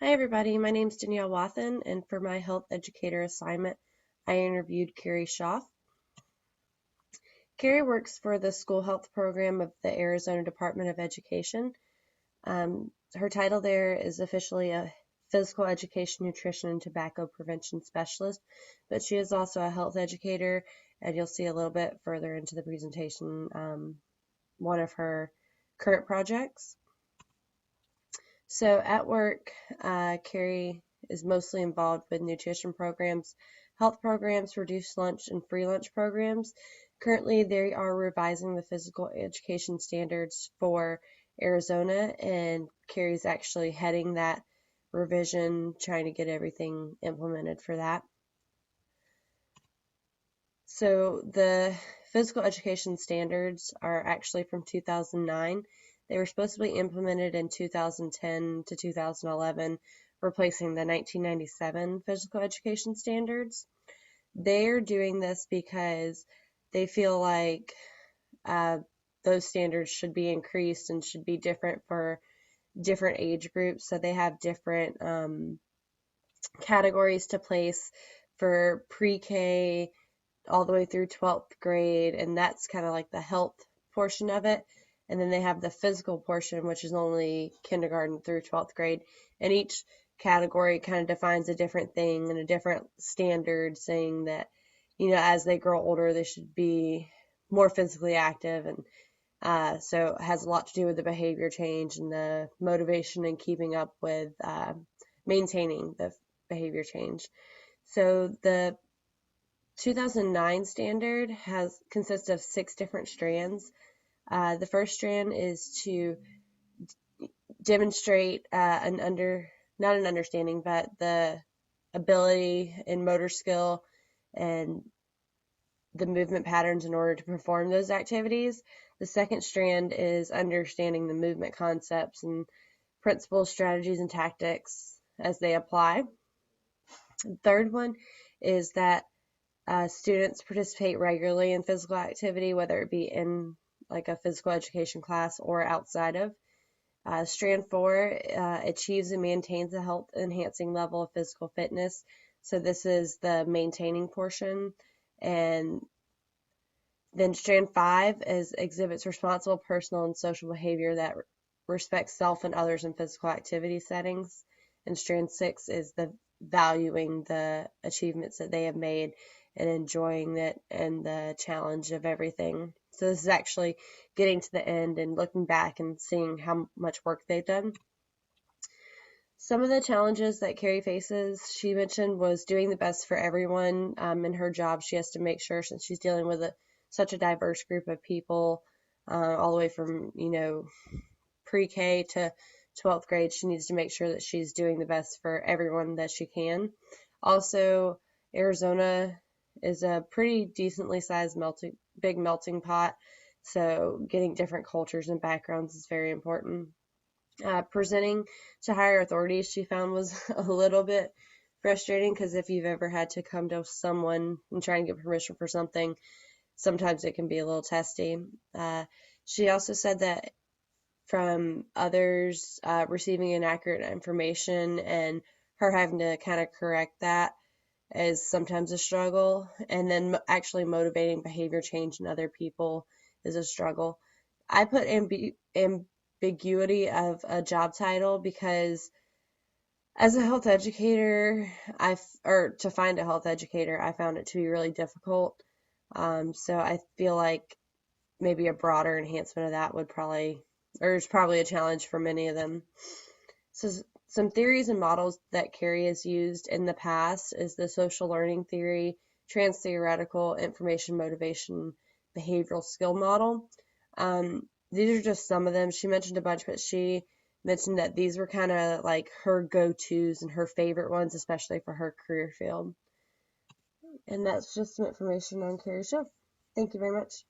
Hi everybody, my name is Danielle Wathen, and for my Health Educator assignment, I interviewed Carrie Schaff. Carrie works for the School Health Program of the Arizona Department of Education. Her title there is officially a Physical Education, Nutrition, and Tobacco Prevention Specialist, but she is also a Health Educator, and you'll see a little bit further into the presentation one of her current projects. So at work, Carrie is mostly involved with nutrition programs, health programs, reduced lunch, and free lunch programs. Currently, they are revising the physical education standards for Arizona, and Carrie's actually heading that revision, trying to get everything implemented for that. So the physical education standards are actually from 2009. They were supposed to be implemented in 2010 to 2011, replacing the 1997 physical education standards. They're doing this because they feel like those standards should be increased and should be different for different age groups. So they have different categories to place for pre-K all the way through 12th grade, and that's kind of like the health portion of it. And then they have the physical portion, which is only kindergarten through 12th grade. And each category kind of defines a different thing and a different standard, saying that, as they grow older, they should be more physically active. And so it has a lot to do with the behavior change and the motivation and keeping up with maintaining the behavior change. So the 2009 standard consists of 6 different strands. The first strand is to demonstrate not an understanding, but the ability and motor skill and the movement patterns in order to perform those activities. The second strand is understanding the movement concepts and principles, strategies, and tactics as they apply. The third one is that students participate regularly in physical activity, whether it be in like a physical education class or outside of. Strand 4 achieves and maintains a health enhancing level of physical fitness. So this is the maintaining portion. And then Strand 5 exhibits responsible personal and social behavior that respects self and others in physical activity settings. And Strand 6 is the valuing the achievements that they have made and enjoying it and the challenge of everything. So this is actually getting to the end and looking back and seeing how much work they've done. Some of the challenges that Carrie faces, she mentioned, was doing the best for everyone. In her job, she has to make sure, since she's dealing with such a diverse group of people, all the way from, pre-K to 12th grade, she needs to make sure that she's doing the best for everyone that she can. Also, Arizona is a pretty decently sized big melting pot, so getting different cultures and backgrounds is very important. Presenting to higher authorities, she found, was a little bit frustrating, because if you've ever had to come to someone and try and get permission for something, sometimes it can be a little testy. She also said that from others receiving inaccurate information and her having to kind of correct that is sometimes a struggle. And then actually motivating behavior change in other people is a struggle. I put ambiguity of a job title because as a health educator, to find a health educator, I found it to be really difficult. So I feel like maybe a broader enhancement of that is probably a challenge for many of them. So some theories and models that Carrie has used in the past is the social learning theory, trans-theoretical, information motivation, behavioral skill model. These are just some of them. She mentioned a bunch, but she mentioned that these were kind of like her go-tos and her favorite ones, especially for her career field. And that's just some information on Carrie Schaff. Thank you very much.